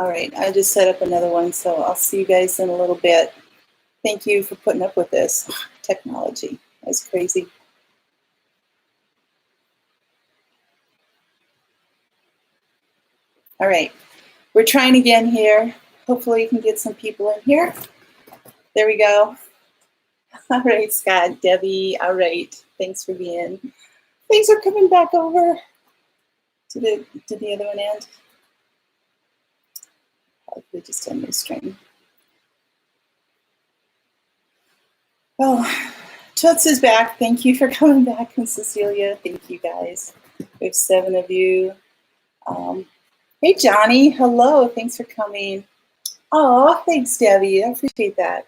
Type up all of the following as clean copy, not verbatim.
All right, I just set up another one, so I'll see you guys in a little bit. Thank you for putting up with this technology. That's crazy. All right, we're trying again here. Hopefully you can get some people in here. There we go. All right, Scott, Debbie, all right. Thanks for being. Thanks for coming back over to the other one end. Probably just a new string. Oh, Toots is back. Thank you for coming back, and Cecilia. Thank you, guys. We have 7 of you. Hey, Johnny. Hello. Thanks for coming. Oh, thanks, Debbie. I appreciate that.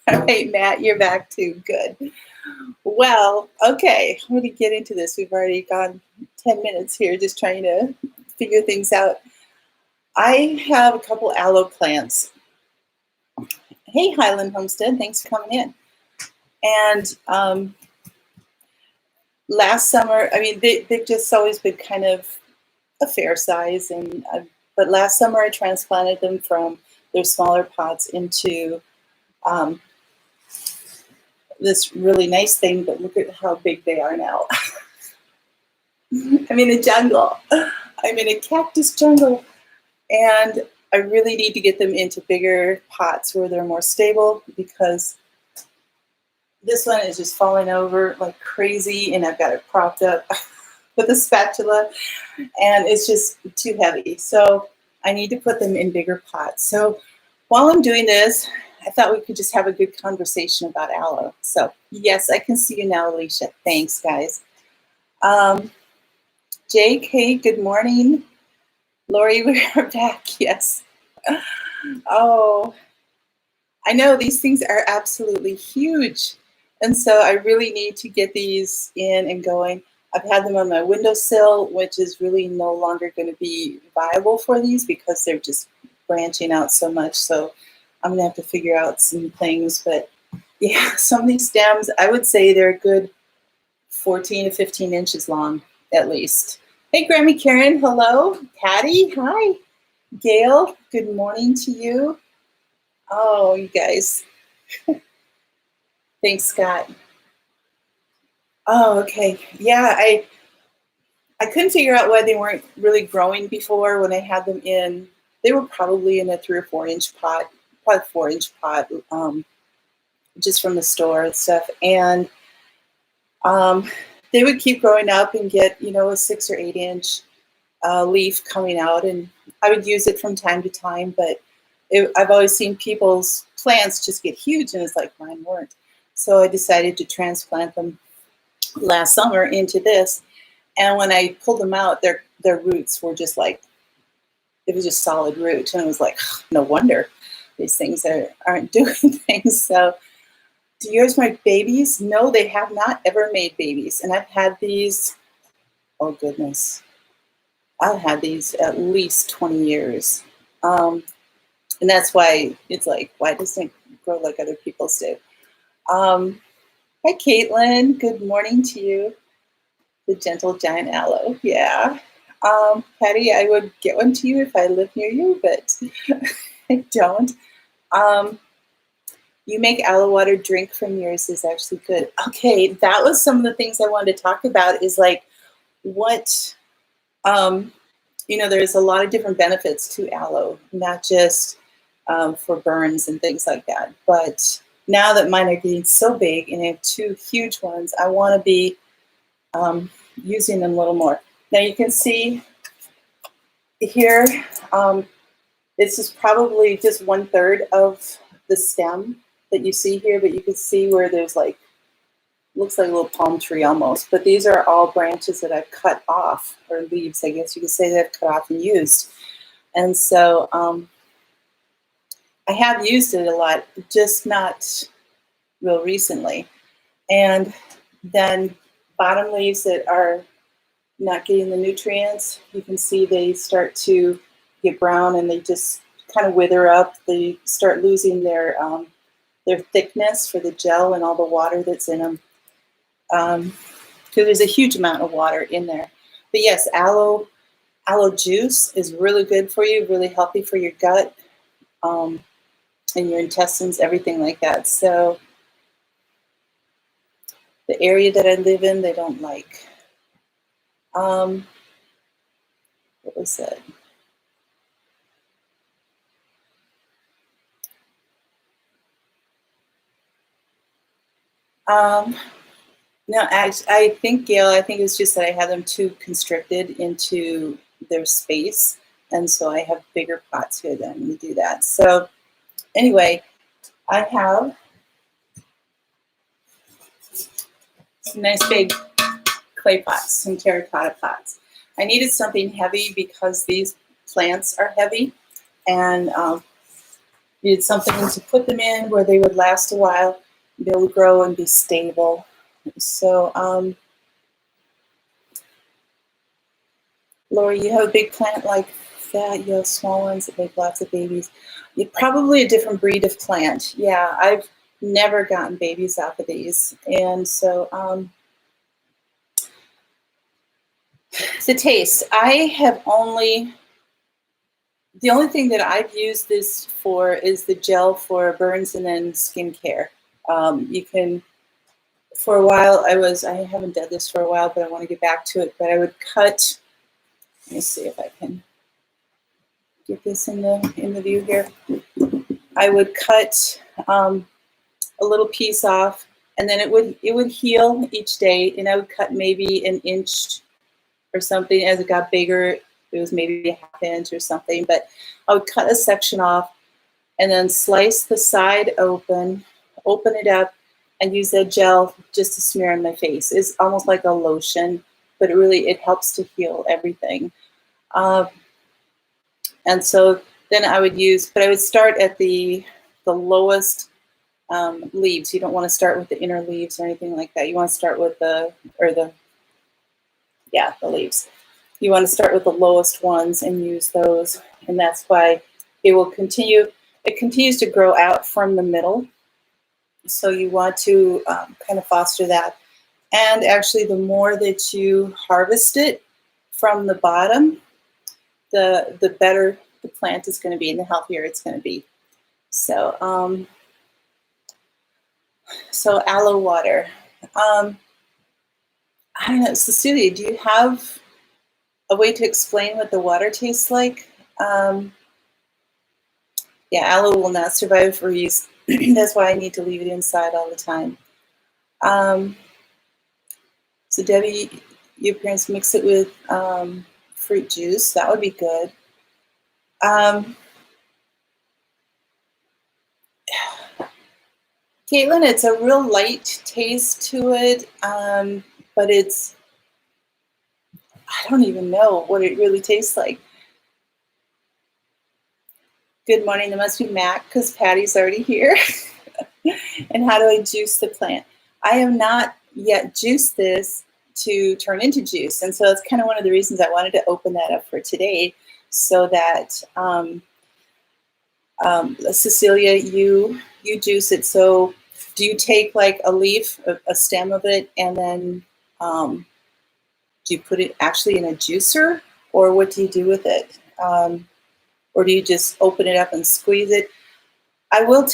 All right, Matt, you're back too. Good. Well, okay. I'm going to get into this. We've already gone 10 minutes here just trying to figure things out. I have a couple aloe plants. Hey, Highland Homestead. Thanks for coming in. And last summer, I mean, they've just always been kind of a fair size. But last summer, I transplanted them from their smaller pots into this really nice thing, but look at how big they are now. I'm in a jungle. I'm in a cactus jungle. And I really need to get them into bigger pots where they're more stable, because this one is just falling over like crazy, and I've got it propped up with a spatula, and it's just too heavy. So I need to put them in bigger pots. So while I'm doing this, I thought we could just have a good conversation about aloe. So yes, I can see you now, Alicia. Thanks, guys. Jake, hey, good morning. Lori, we are back. Yes. Oh, I know these things are absolutely huge. And so I really need to get these in and going. I've had them on my windowsill, which is really no longer going to be viable for these because they're just branching out so much. So I'm going to have to figure out some things. But yeah, some of these stems, I would say they're a good 14 to 15 inches long, at least. Hey, Grammy Karen, hello. Patty, hi. Gail, good morning to you. Oh, you guys. Thanks, Scott. Oh, okay. Yeah, I couldn't figure out why they weren't really growing before when I had them in. They were probably in a 3 or 4 inch pot, probably 4-inch pot, just from the store and stuff. And they would keep growing up and get, a 6 or 8 inch leaf coming out, and I would use it from time to time. But I've always seen people's plants just get huge, and it's like mine weren't. So I decided to transplant them last summer into this. And when I pulled them out, their roots were just like, it was just solid root. And I was like, no wonder these things aren't doing things. So do yours make babies? No, they have not ever made babies. And I've had these, oh goodness, I've had these at least 20 years. And that's why it's like, why doesn't it grow like other people's do? Hi, Caitlin. Good morning to you. The gentle giant aloe. Yeah. Patty, I would get one to you if I lived near you, but I don't. You make aloe water drink from yours is actually good. Okay, that was some of the things I wanted to talk about is like what, there's a lot of different benefits to aloe, not just for burns and things like that. But now that mine are getting so big and I have 2 huge ones, I want to be using them a little more. Now you can see here, this is probably just 1/3 of the stem that you see here, but you can see where there's like, looks like a little palm tree almost, but these are all branches that I've cut off, or leaves, I guess you could say, that I've cut off and used. And so I have used it a lot, just not real recently. And then bottom leaves that are not getting the nutrients, you can see they start to get brown and they just kind of wither up. They start losing their thickness for the gel and all the water that's in them. Because there's a huge amount of water in there. But yes, aloe Aloe juice is really good for you, really healthy for your gut and your intestines, everything like that. So the area that I live in, they don't like. What was it? No, I think, Gail, I think it's just that I have them too constricted into their space. And so I have bigger pots here that I'm going to do that. So anyway, I have some nice big clay pots, some terracotta pots. I needed something heavy because these plants are heavy, and needed something to put them in where they would last a while, be able to grow and be stable. So, Lori, you have a big plant like that. You have small ones that make lots of babies. You're probably a different breed of plant. Yeah, I've never gotten babies out of these. And so the taste, the only thing that I've used this for is the gel for burns and then skincare. You can, for a while, I haven't done this for a while, but I want to get back to it. But I would cut, let me see if I can get this in the view here. I would cut a little piece off, and then it would heal each day, and I would cut maybe an inch or something. As it got bigger, it was maybe a half inch or something, but I would cut a section off and then slice the side open it up, and use that gel just to smear on my face. It's almost like a lotion, but it helps to heal everything. And so then I would start at the lowest leaves. You don't want to start with the inner leaves or anything like that. You want to start with the leaves. You want to start with the lowest ones and use those. And that's why it continues to grow out from the middle. So you want to kind of foster that. And actually, the more that you harvest it from the bottom, the better the plant is going to be and the healthier it's going to be. So, aloe water. I don't know, Cecilia, do you have a way to explain what the water tastes like? Yeah, aloe will not survive freeze. That's why I need to leave it inside all the time. So Debbie, your parents mix it with fruit juice. That would be good. Caitlin, it's a real light taste to it, but I don't even know what it really tastes like. Good morning, there must be Mac because Patty's already here. And how do I juice the plant? I have not yet juiced this to turn into juice. And so that's kind of one of the reasons I wanted to open that up for today, so that Cecilia, you juice it. So do you take like a leaf, a stem of it, and then do you put it actually in a juicer, or what do you do with it? Or do you just open it up and squeeze it? I will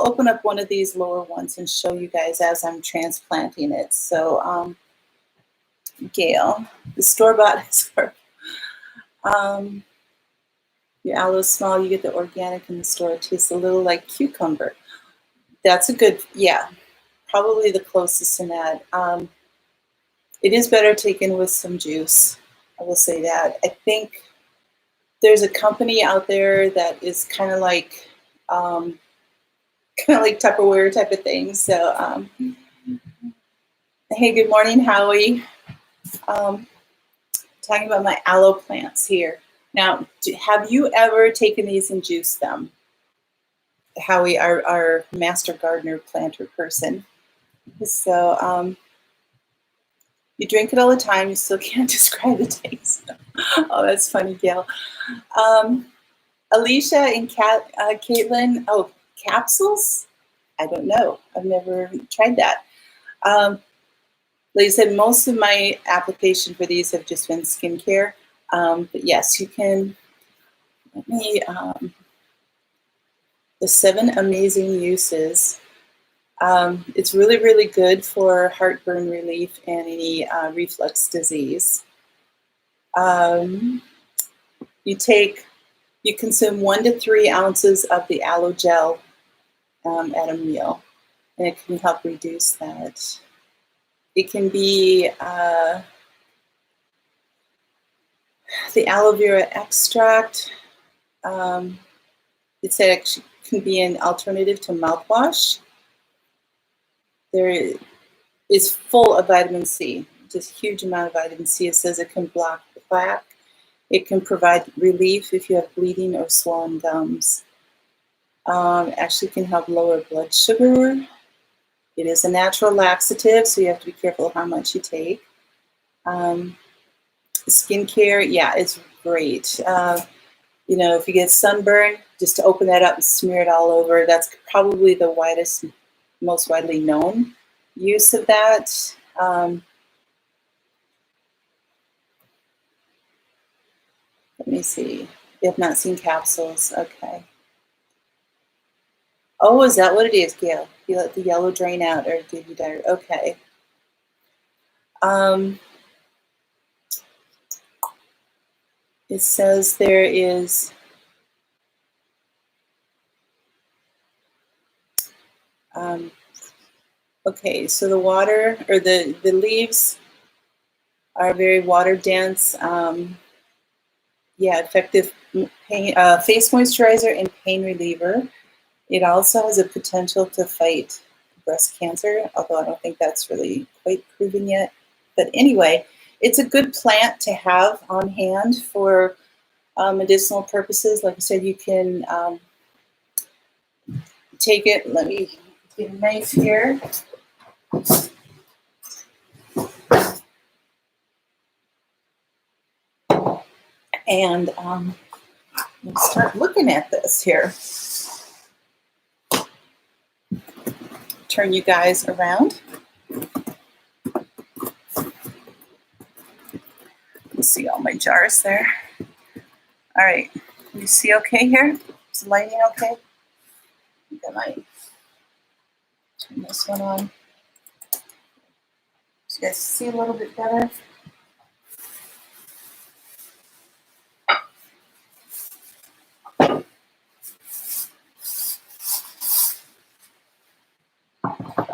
open up one of these lower ones and show you guys as I'm transplanting it. So, Gail, the store-bought is for your aloe is small, you get the organic in the store. It tastes a little like cucumber. That's a good, yeah, probably the closest in that. It is better taken with some juice. I will say that. I think there's a company out there that is kind of like Tupperware type of thing. So, hey, good morning, Howie. Talking about my aloe plants here. Now, have you ever taken these and juiced them? Howie, our master gardener planter person. So, you drink it all the time. You still can't describe the taste. Oh, that's funny, Gail. Alicia and Caitlin. Oh, capsules? I don't know. I've never tried that. Like I said, most of my application for these have just been skincare. But yes, you can, let me, the 7 amazing uses. It's really, really good for heartburn relief and any reflux disease. Um, you consume 1 to 3 ounces of the aloe gel at a meal, and it can help reduce that. It can be the aloe vera extract. It said it can be an alternative to mouthwash. There is full of vitamin C, just huge amount of vitamin C. It says it can block plaque. It can provide relief if you have bleeding or swollen gums. Actually can help lower blood sugar. It is a natural laxative, so you have to be careful how much you take. Skincare, yeah, it's great. You know, if you get sunburn, just to open that up and smear it all over. That's probably the most widely known use of that. Let me see. You have not seen capsules. Okay. Oh, is that what it is, Gail? You let the yellow drain out or give you diarrhea? Okay. It says there is okay, so the water or the leaves are very water dense. Yeah, effective face moisturizer and pain reliever. It also has a potential to fight breast cancer, although I don't think that's really quite proven yet. But anyway, it's a good plant to have on hand for medicinal purposes. Like I said, you can take it. Let me get a knife here. And let's start looking at this here. Turn you guys around. You see all my jars there. All right, you see okay here? Is the lighting okay? I think I might turn this one on. So you guys see a little bit better.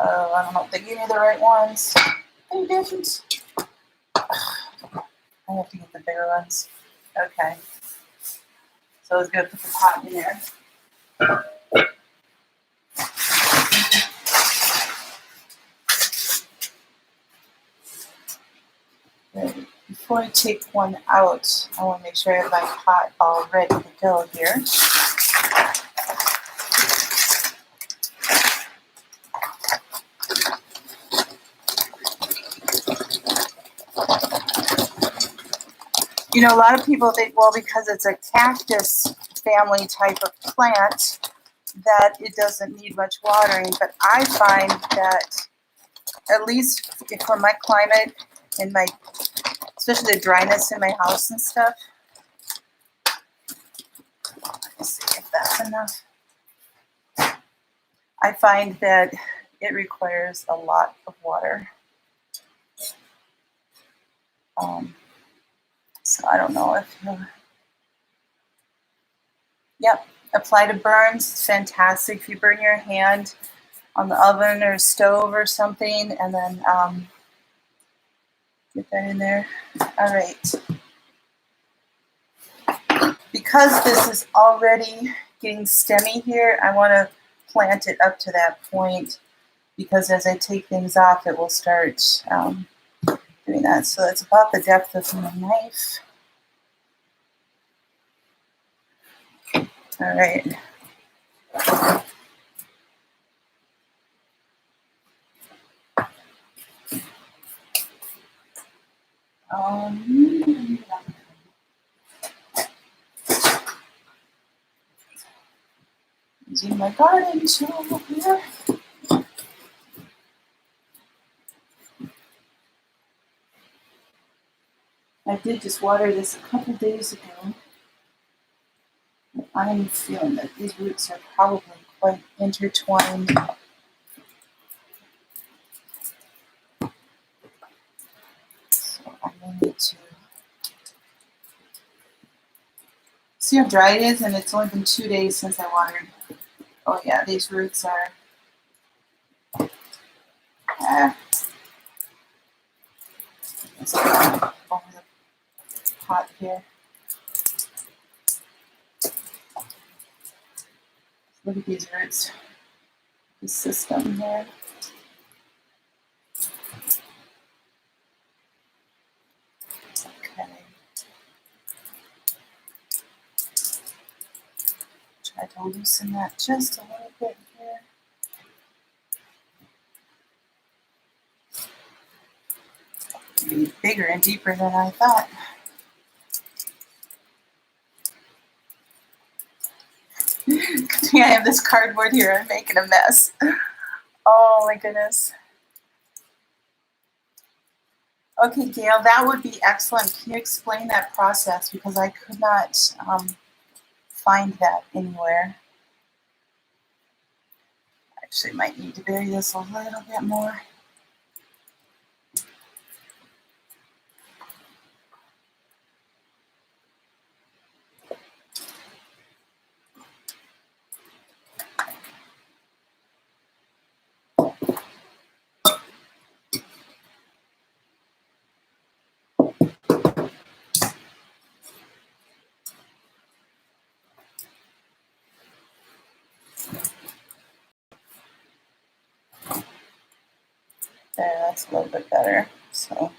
I don't know if they gave me the right ones. Any difference? I have to get the bigger ones. Okay. So I was going to put the pot in there. Right. Before I take one out, I want to make sure I have my pot all ready to go here. You know, a lot of people think, well, because it's a cactus family type of plant, that it doesn't need much watering. But I find that, at least for my climate and my, especially the dryness in my house and stuff. Let's see if that's enough. I find that it requires a lot of water. So I don't know if you, yep, apply to burns. It's fantastic. If you burn your hand on the oven or stove or something, and then get that in there. All right. Because this is already getting stemmy here, I want to plant it up to that point, because as I take things off, it will start doing that. So that's about the depth of my knife. All right. Using my garden tool here. did just water this a couple days ago. I'm feeling that these roots are probably quite intertwined. So I may need to see how dry it is, and it's only been 2 days since I watered. Oh yeah, these roots are let's go over the pot here. Look at these roots. The system here. Okay. Try to loosen that just a little bit here. Be bigger and deeper than I thought. Good thing I have this cardboard here. I'm making a mess. Oh my goodness. Okay, Gail, that would be excellent. Can you explain that process? Because I could not find that anywhere. Actually, might need to bury this a little bit more. There, that's a little bit better. So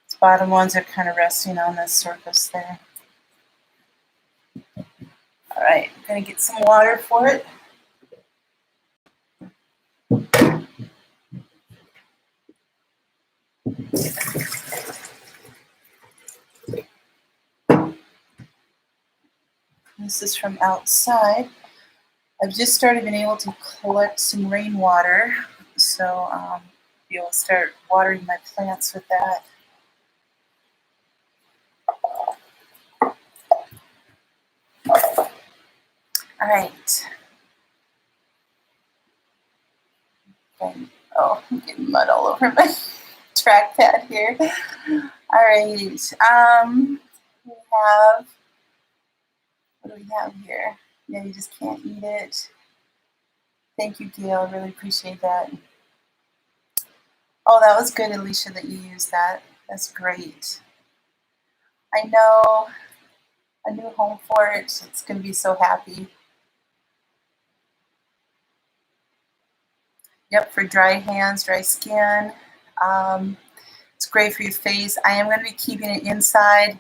these bottom ones are kind of resting on this surface there. All right, I'm going to get some water for it. This is from outside. I've just started being able to collect some rainwater, so be able to start watering my plants with that. All right. Okay. Oh, I'm getting mud all over my trackpad here. All right. We have, what do we have here? Yeah, you just can't eat it. Thank you, Gail. I really appreciate that. Oh, that was good, Alicia, that you used that. That's great. I know. A new home for it. It's going to be so happy. Yep, for dry hands, dry skin. It's great for your face. I am going to be keeping it inside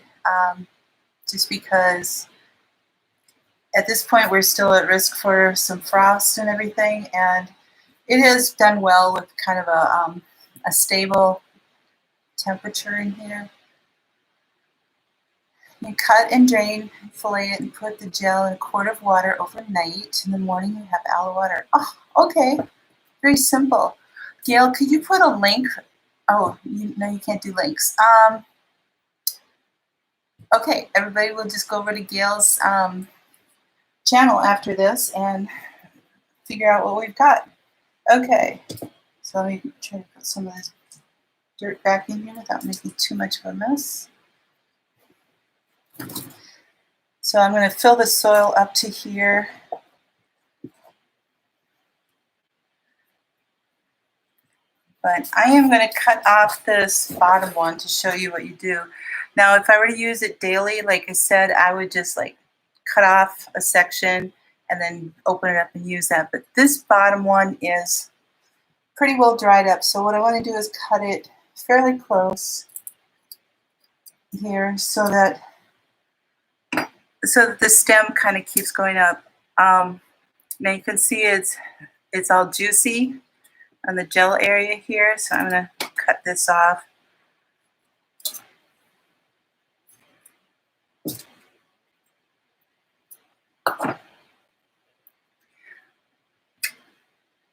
just because at this point we're still at risk for some frost and everything, and it has done well with kind of a stable temperature in here. You cut and drain, fillet it, and put the gel in a quart of water overnight. In the morning, you have aloe water. Oh, okay. Very simple. Gail, could you put a link? Oh, no, you can't do links. Okay, everybody will just go over to Gail's channel after this and figure out what we've got. Okay, so let me try to put some of this dirt back in here without making too much of a mess. So I'm going to fill the soil up to here. But I am going to cut off this bottom one to show you what you do. Now, if I were to use it daily, like I said, I would just like cut off a section and then open it up and use that. But this bottom one is pretty well dried up. So what I want to do is cut it fairly close here so that the stem kind of keeps going up. Now you can see it's all juicy on the gel area here, so I'm going to cut this off.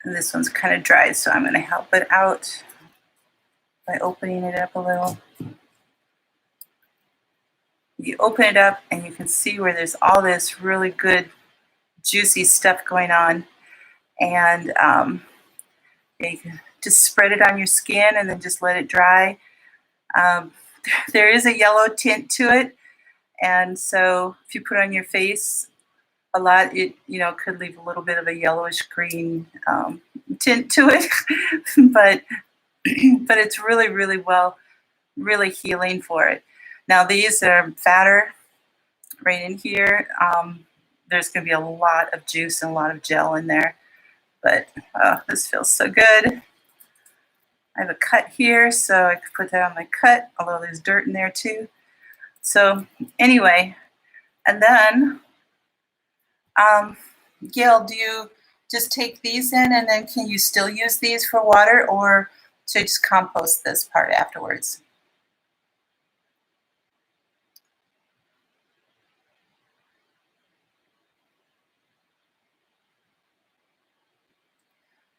And this one's kind of dry, so I'm going to help it out by opening it up a little. you open it up and you can see where there's all this really good juicy stuff going on. And you can just spread it on your skin and then just let it dry. There is a yellow tint to it, and so if you put it on your face a lot, it could leave a little bit of a yellowish green tint to it, but it's really, really really healing for it. Now these are fatter right in here. There's going to be a lot of juice and a lot of gel in there, but this feels so good. I have a cut here, so I could put that on my cut, although there's dirt in there too. So anyway, and then, Gail, do you just take these in and then can you still use these for water, or should I just compost this part afterwards?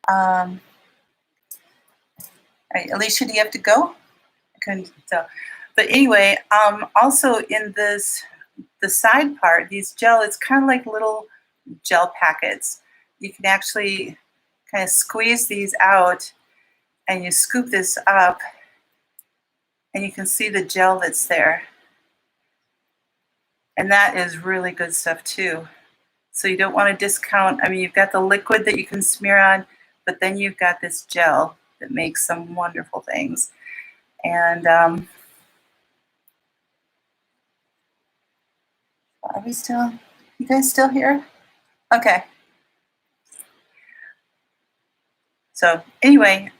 All right, Alicia, do you have to go? I couldn't tell. But anyway, also in the side part, these gel, it's kind of like little gel packets. You can actually kind of squeeze these out and you scoop this up and you can see the gel that's there. And that is really good stuff too. So you don't want to discount, I mean, you've got the liquid that you can smear on, but then you've got this gel that makes some wonderful things. And are we still, you guys still here? Okay. So anyway,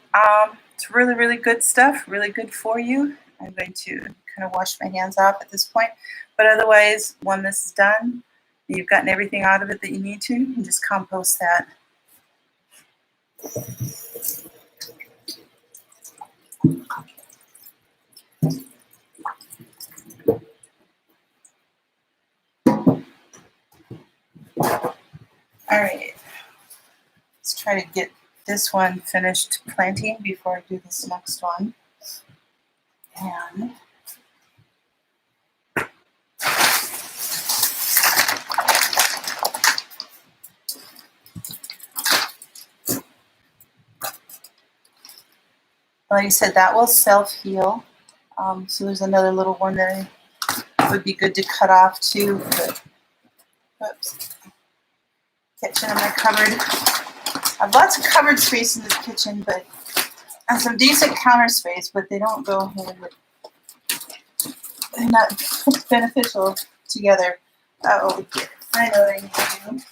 it's really, really good stuff, really good for you. I'm going to kind of wash my hands off at this point. But otherwise, when this is done, you've gotten everything out of it that you need to, and just compost that. All right, let's try to get this one finished planting before I do this next one. And like I said, that will self-heal. So there's another little one that would be good to cut off too. But, oops, kitchen in my cupboard. I have lots of cupboard space in this kitchen, but and some decent counter space, but they don't go hand with, they're not beneficial together. Oh, I know what I need to do.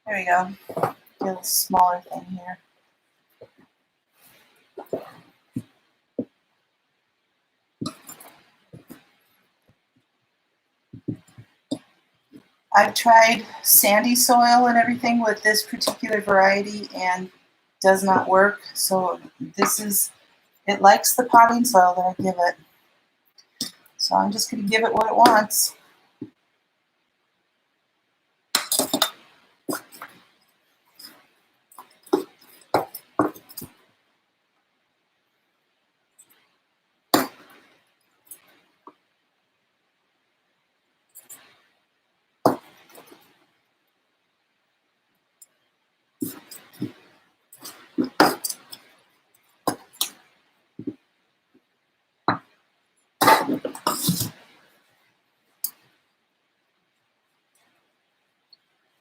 There we go. Get a little smaller thing here. I've tried sandy soil and everything with this particular variety and does not work. So this is, it likes the potting soil that I give it. So I'm just going to give it what it wants.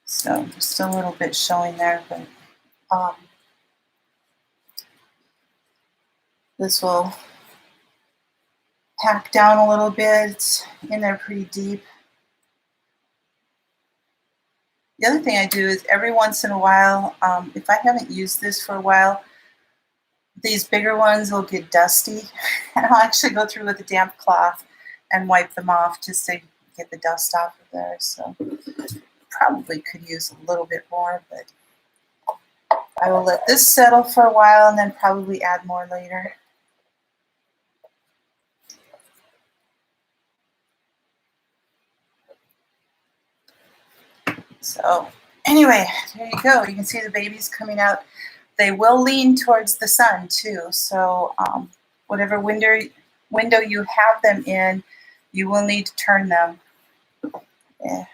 So just a little bit showing there, but this will pack down a little bit, in there pretty deep. The other thing I do is every once in a while, if I haven't used this for a while, these bigger ones will get dusty, and I'll actually go through with a damp cloth and wipe them off just to get the dust off of there. So probably could use a little bit more, but I will let this settle for a while and then probably add more later. So anyway, there you go. You can see the babies coming out. They will lean towards the sun too. So whatever window you have them in, you will need to turn them. Yeah.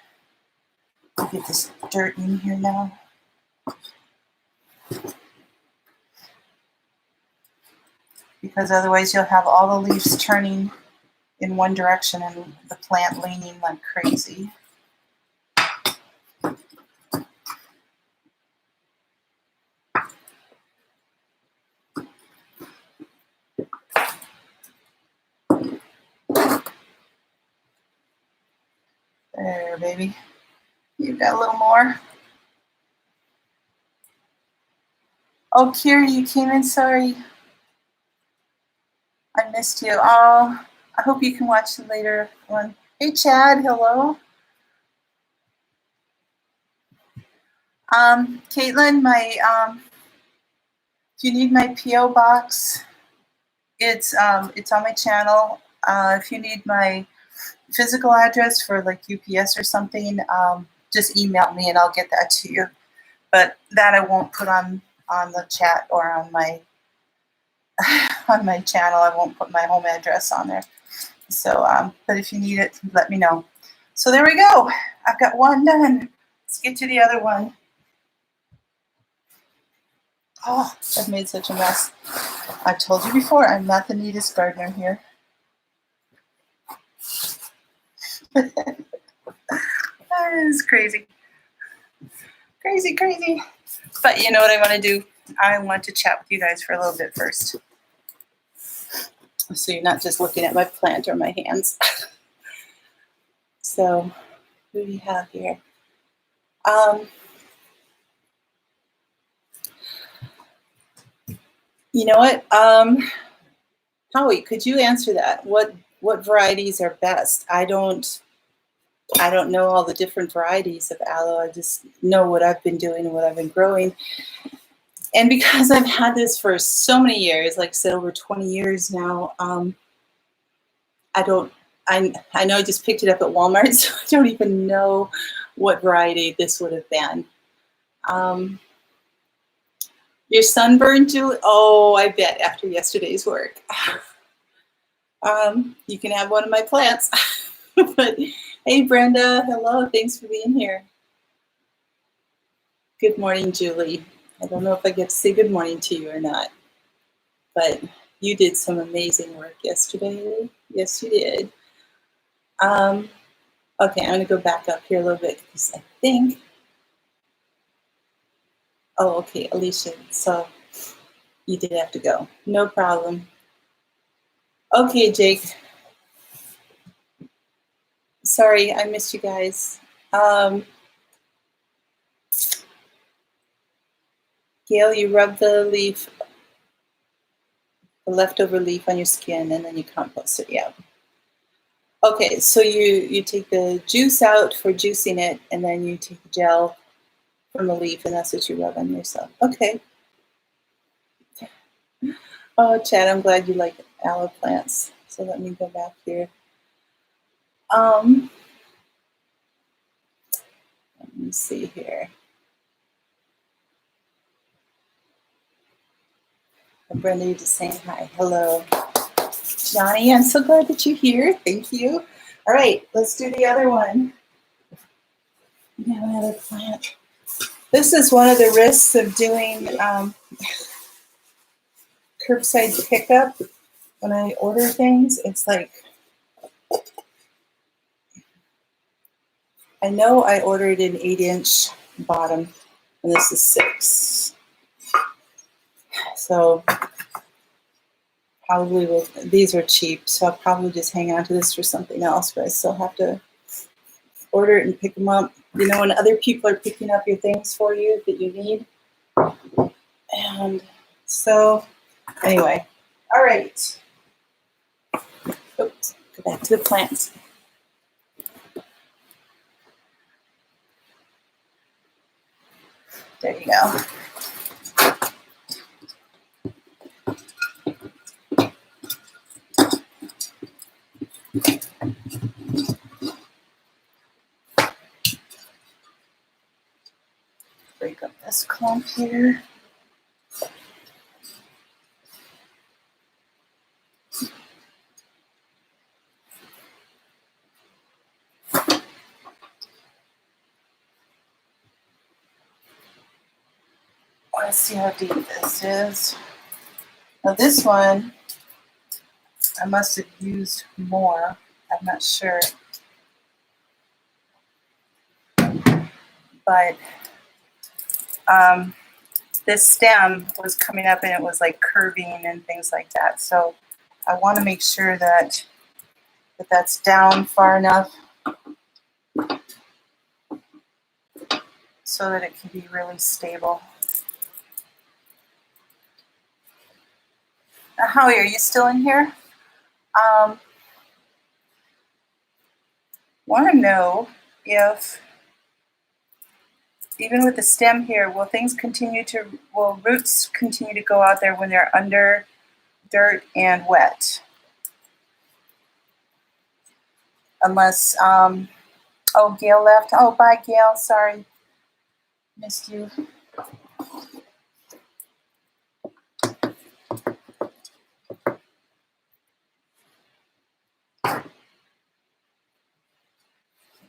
I'll get this dirt in here now. Because otherwise you'll have all the leaves turning in one direction and the plant leaning like crazy. There, baby. You've got a little more. Oh, Kira, you came in. Sorry. I missed you. Oh, I hope you can watch the later one. Hey, Chad. Hello. Caitlin, if you need my P.O. box, it's on my channel. If you need my physical address for like UPS or something, just email me and I'll get that to you. But that I won't put on the chat or on my on my channel. I won't put my home address on there. So, but if you need it, let me know. So there we go. I've got one done. Let's get to the other one. Oh, I've made such a mess. I told you before, I'm not the neatest gardener here. That is crazy. Crazy, crazy. But you know what I want to do? I want to chat with you guys for a little bit first. So you're not just looking at my plant or my hands. So, who do we have here? You know what? Howie, could you answer that? What varieties are best? I don't know all the different varieties of aloe. I just know what I've been doing and what I've been growing. And because I've had this for so many years, like I said, over 20 years now, I know I just picked it up at Walmart, so I don't even know what variety this would have been. Your sunburn, Julie? Oh, I bet after yesterday's work. You can have one of my plants. But hey, Brenda, hello, thanks for being here. Good morning, Julie. I don't know if I get to say good morning to you or not, but you did some amazing work yesterday. Yes, you did. Okay, I'm going to go back up here a little bit because I think, oh, okay, Alicia, so you did have to go. No problem. Okay, Jake. Sorry, I missed you guys. Gail, you rub the leaf, the leftover leaf on your skin, and then you compost it. Yeah. Okay, so you take the juice out for juicing it, and then you take the gel from the leaf, and that's what you rub on yourself. Okay. Oh, Chad, I'm glad you like aloe plants. So let me go back here. Let me see here. Brenda, you're just saying hi. Hello. Johnny, I'm so glad that you're here. Thank you. All right, let's do the other one. We have another plant. This is one of the risks of doing curbside pickup. When I order things, it's like, I know I ordered an 8-inch bottom, and this is 6. So probably these are cheap, so I'll probably just hang on to this for something else, but I still have to order it and pick them up. You know, when other people are picking up your things for you that you need. And so, anyway, all right. Oops, go back to the plants. There you go. clump here. Let's see how deep this is. Now this one, I must have used more. I'm not sure. But this stem was coming up and it was like curving and things like that. So I want to make sure that that's down far enough so that it can be really stable. Now, Howie, are you still in here? Want to know if, even with the stem here, will roots continue to go out there when they're under dirt and wet? Unless, oh, Gail left. Oh, bye, Gail. Sorry. Missed you.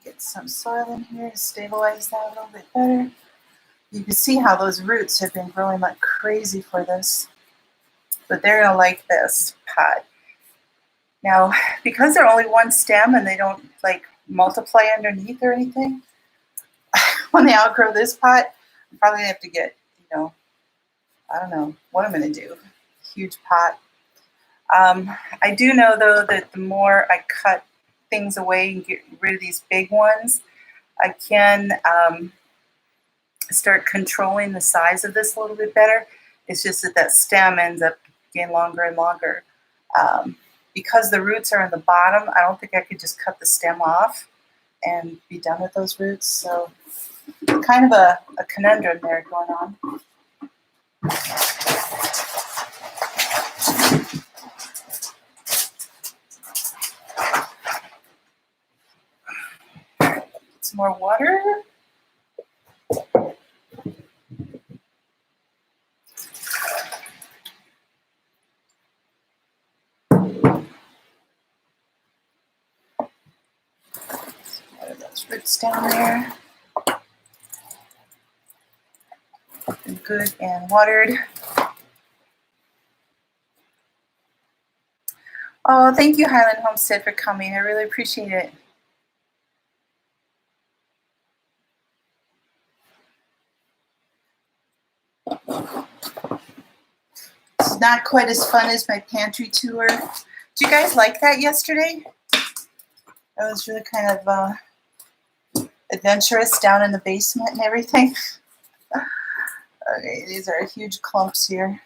Get some soil in here to stabilize that a little bit better. You can see how those roots have been growing like crazy for this, but they're gonna like this pot. Now, because they're only one stem and they don't like multiply underneath or anything, when they outgrow this pot, I'm probably gonna have to get, I don't know what I'm gonna do. Huge pot. I do know though that the more I cut things away and get rid of these big ones, I can start controlling the size of this a little bit better. It's just that stem ends up getting longer and longer. Because the roots are in the bottom, I don't think I could just cut the stem off and be done with those roots. So kind of a conundrum there going on. Some more water. Those roots down there. Been good and watered. Oh, thank you, Highland Homestead, for coming. I really appreciate it. It's not quite as fun as my pantry tour. Did you guys like that yesterday? That was really kind of adventurous down in the basement and everything. Okay, these are huge clumps here.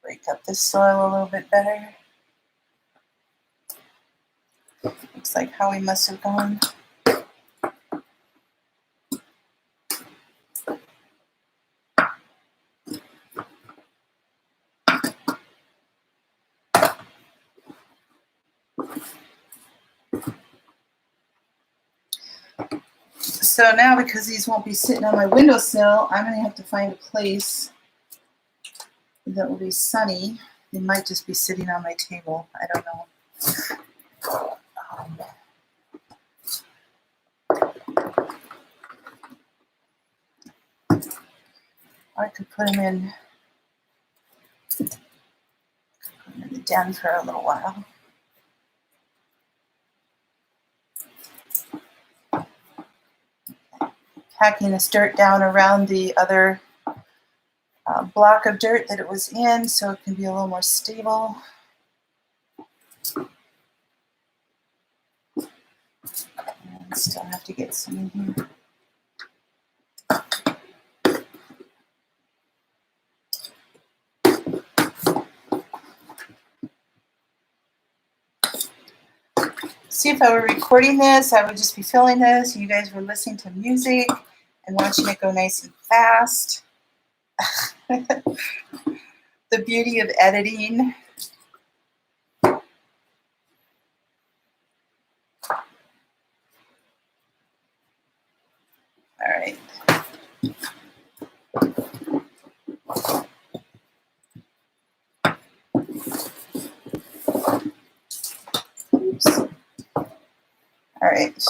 Break up this soil a little bit better. Looks like Howie must have gone. So now, because these won't be sitting on my windowsill, I'm going to have to find a place that will be sunny. They might just be sitting on my table. I don't know. I could put them in the den for a little while. Packing this dirt down around the other block of dirt that it was in so it can be a little more stable. And still have to get some in here. See, if I were recording this, I would just be filling this. You guys were listening to music and watching it go nice and fast. The beauty of editing. All right. right.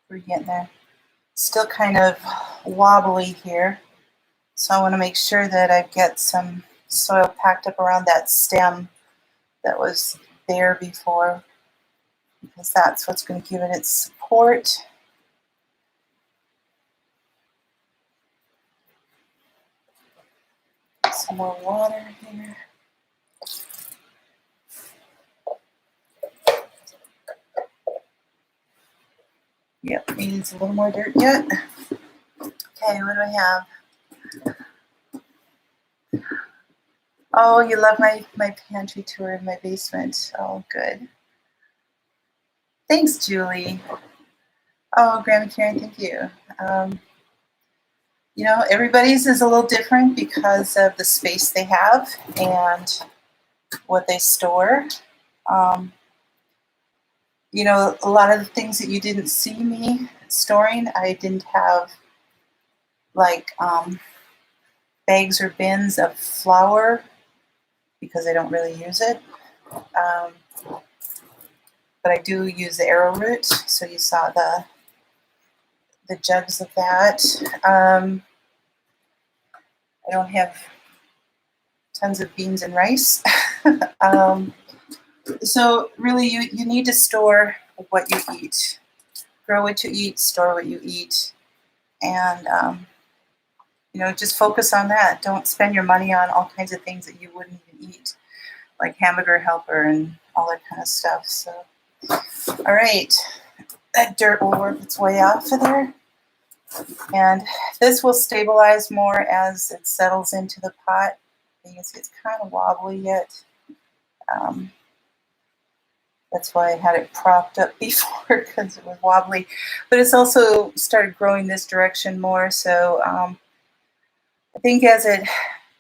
We're getting there. Still kind of wobbly here. So I want to make sure that I get some soil packed up around that stem that was there before, because that's what's going to give it its support. Some more water here. Yep, needs a little more dirt yet. Okay, what do I have? Oh, you love my pantry tour in my basement. Oh, good. Thanks, Julie. Oh, Grandma Karen, thank you. You know, everybody's is a little different because of the space they have and what they store. You know, a lot of the things that you didn't see me storing, I didn't have like bags or bins of flour because I don't really use it. But I do use the arrowroot, so you saw the jugs of that. I don't have tons of beans and rice. So really, you need to store what you eat. Grow what you eat, store what you eat, and you know, just focus on that. Don't spend your money on all kinds of things that you wouldn't even eat, like Hamburger Helper and all that kind of stuff. So, all right, that dirt will work its way off of there. And this will stabilize more as it settles into the pot. You can see it's kind of wobbly yet. That's why I had it propped up before, because it was wobbly. But it's also started growing this direction more. So I think as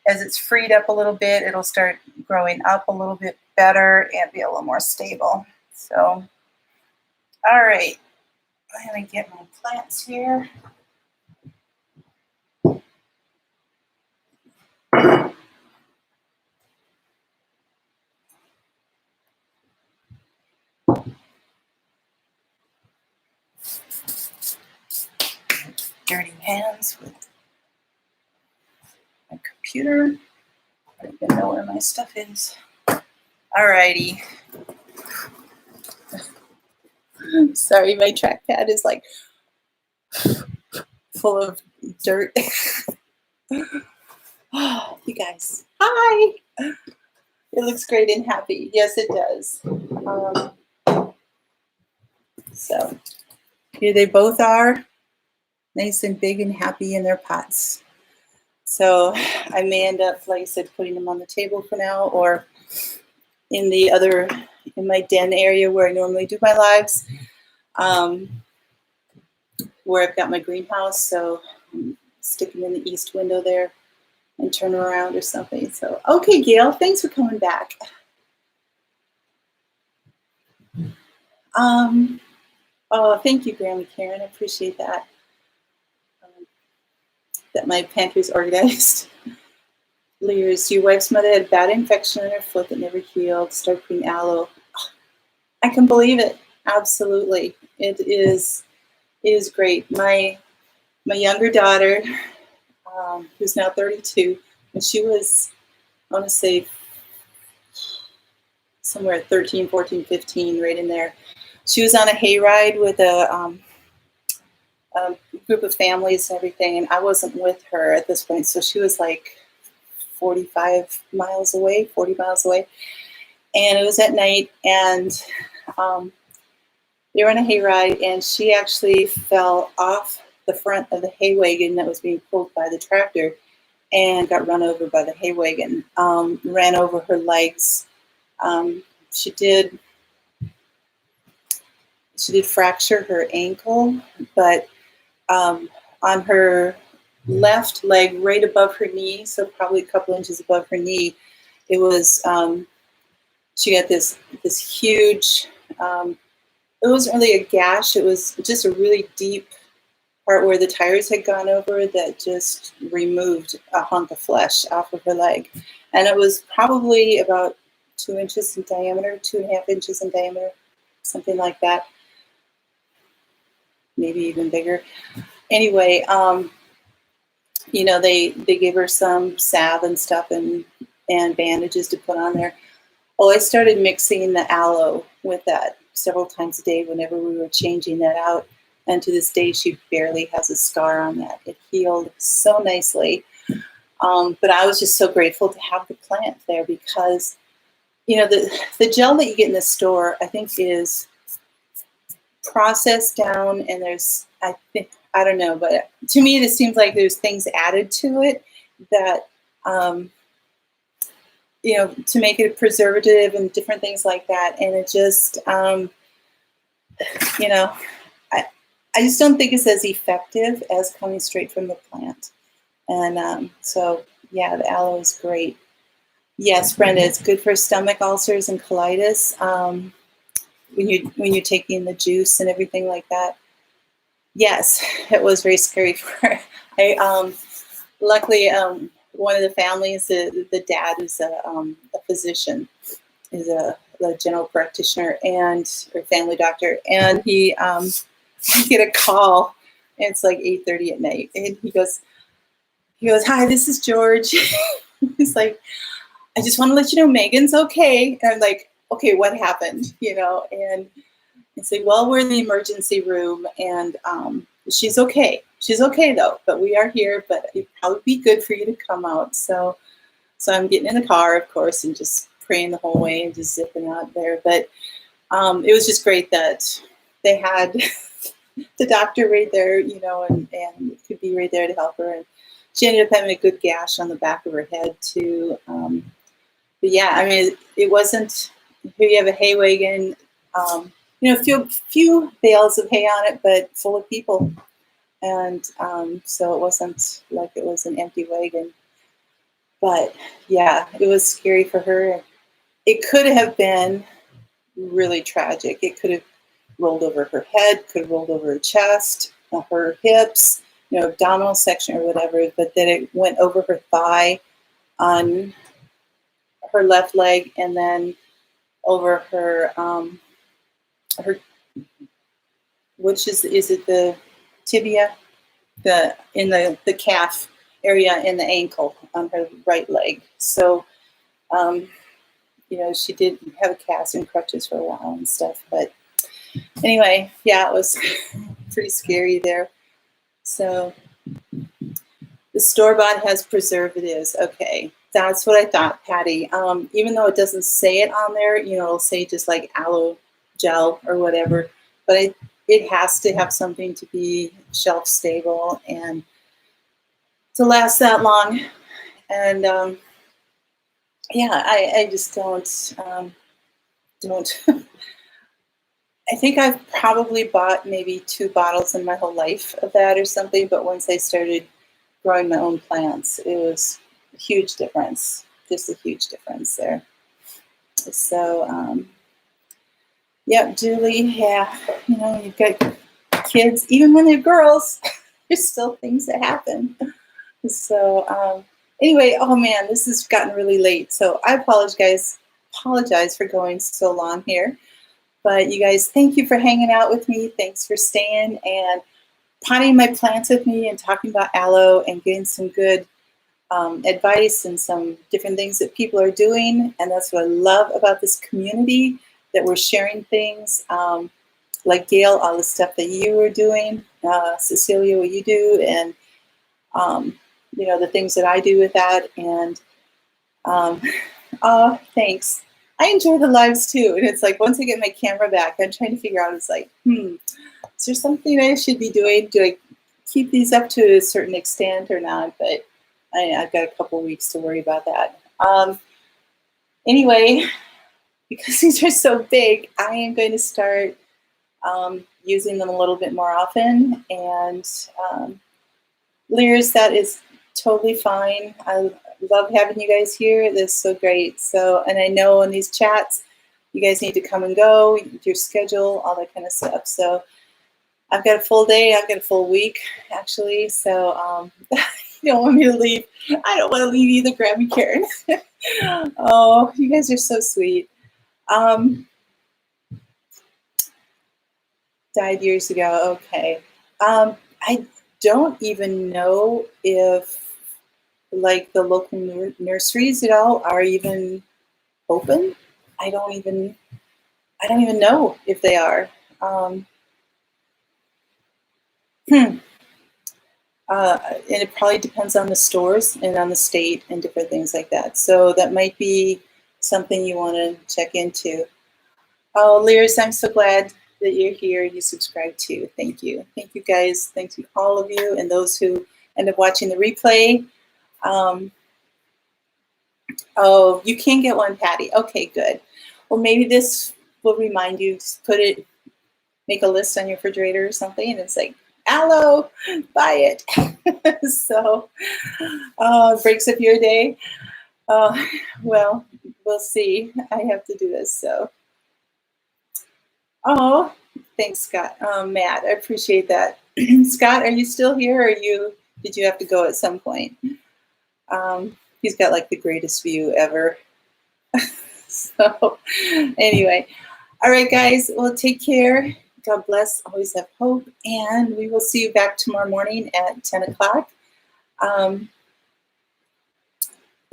it's freed up a little bit, it'll start growing up a little bit better and be a little more stable. So, all right, I'm gonna get my plants here. Dirty hands with my computer. I don't even know where my stuff is. Alrighty. Sorry, my trackpad is like full of dirt. Oh, you guys, hi. It looks great and happy. Yes, it does. So here they both are, nice and big and happy in their pots. So I may end up, like I said, putting them on the table for now, or in my den area where I normally do my lives, where I've got my greenhouse. So stick them in the east window there and turn them around or something. So, okay, Gail, thanks for coming back. Oh, thank you, Grandma Karen. I appreciate that. That my pantry's organized. Lears, your wife's mother had a bad infection in her foot that never healed. Start putting aloe. I can believe it. Absolutely, it is great. My younger daughter, who's now 32, and she was, I want to say, somewhere at 13, 14, 15, right in there. She was on a hayride with a group of families and everything, and I wasn't with her at this point, so she was like 45 miles away, 40 miles away, and it was at night, and they were on a hayride, and she actually fell off the front of the hay wagon that was being pulled by the tractor and got run over by the hay wagon, ran over her legs. She did fracture her ankle, but on her left leg, right above her knee, so probably a couple inches above her knee, it was, she got this huge, it wasn't really a gash, it was just a really deep part where the tires had gone over that just removed a hunk of flesh off of her leg. And it was probably about 2 inches in diameter, 2.5 inches in diameter, something like that. Maybe even bigger. Anyway, they gave her some salve and stuff and bandages to put on there. Oh, I started mixing the aloe with that several times a day whenever we were changing that out. And to this day, she barely has a scar on that. It healed so nicely. But I was just so grateful to have the plant there because, the gel that you get in the store, I think is processed down, and I don't know, but to me, it seems like there's things added to it that, to make it a preservative and different things like that. And it just, I just don't think it's as effective as coming straight from the plant. And so, yeah, the aloe is great. Yes, Brenda, it's good for stomach ulcers and colitis. When you're taking the juice and everything like that. Yes, it was very scary for her. Luckily, one of the families, the dad is a physician, is a general practitioner and or family doctor, and he get a call, and it's like 8:30 at night, and he goes, "Hi, this is George." He's like, "I just want to let you know Megan's okay." And I'm like, "Okay, what happened?" And it's like, "Well, we're in the emergency room, and she's okay. She's okay though, but we are here. But it'd probably be good for you to come out." So I'm getting in the car, of course, and just praying the whole way and just zipping out there. But it was just great that they had the doctor right there, and could be right there to help her. And she ended up having a good gash on the back of her head too. But yeah, I mean, it wasn't. Here you have a hay wagon, few bales of hay on it, but full of people. And so it wasn't like it was an empty wagon. But yeah, it was scary for her. It could have been really tragic. It could have rolled over her head, could have rolled over her chest, her hips, abdominal section or whatever, but then it went over her thigh on her left leg, and then over her which is it the tibia, the calf area and the ankle on her right leg. So she did have a cast and crutches for a while and stuff, but anyway, yeah, it was pretty scary there. So the store-bought has preservatives. Okay, that's what I thought, Patty. Even though it doesn't say it on there, it'll say just like aloe gel or whatever, but it has to have something to be shelf stable and to last that long. And yeah, I just don't. I think I've probably bought maybe 2 bottles in my whole life of that or something. But once I started growing my own plants, it was a huge difference, just a huge difference there. So, yeah, Julie, yeah, you've got kids, even when they're girls, there's still things that happen. So, anyway, oh man, this has gotten really late. So I apologize for going so long here. But you guys, thank you for hanging out with me. Thanks for staying and potting my plants with me and talking about aloe and getting some good advice and some different things that people are doing. And that's what I love about this community, that we're sharing things. Like Gail, all the stuff that you were doing, Cecilia, what you do, and the things that I do with that. And oh, thanks. I enjoy the lives too. And it's like, once I get my camera back, I'm trying to figure out, it's like, is there something I should be doing? Do I keep these up to a certain extent or not? But I've got a couple weeks to worry about that. Anyway, because these are so big, I am going to start using them a little bit more often. And Lears, that is totally fine. I love having you guys here. This is so great. So, and I know in these chats, you guys need to come and go, your schedule, all that kind of stuff. So I've got a full day. I've got a full week, actually. So You don't want me to leave. I don't want to leave either. Grab me, Karen. Oh, you guys are so sweet. Died years ago. Okay. I don't even know if like the local nurseries at all are even open. I don't even know if they are. Um, and it probably depends on the stores and on the state and different things like that. So that might be something you want to check into. Oh, Lyris, I'm so glad that you're here. You subscribe too. Thank you. Thank you guys. Thank you, all of you, and those who end up watching the replay. Oh, you can get one, Patty. Okay, good. Well, maybe this will remind you, just make a list on your refrigerator or something, and it's like, Aloe, buy it. So, it breaks up your day. Well, we'll see. I have to do this, so. Oh, thanks, Scott. Matt, I appreciate that. Scott, are you still here, or did you have to go at some point? He's got like the greatest view ever. So anyway, all right, guys. Well, take care. God bless. Always have hope. And we will see you back tomorrow morning at 10 o'clock.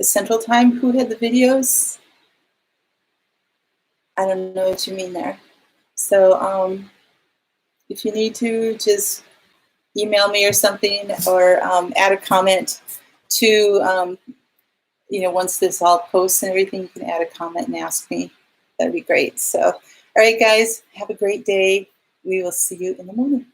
Central Time. Who had the videos? I don't know what you mean there. So if you need to, just email me or something, or add a comment to, once this all posts and everything, you can add a comment and ask me. That'd be great. So, all right, guys, have a great day. We will see you in the morning.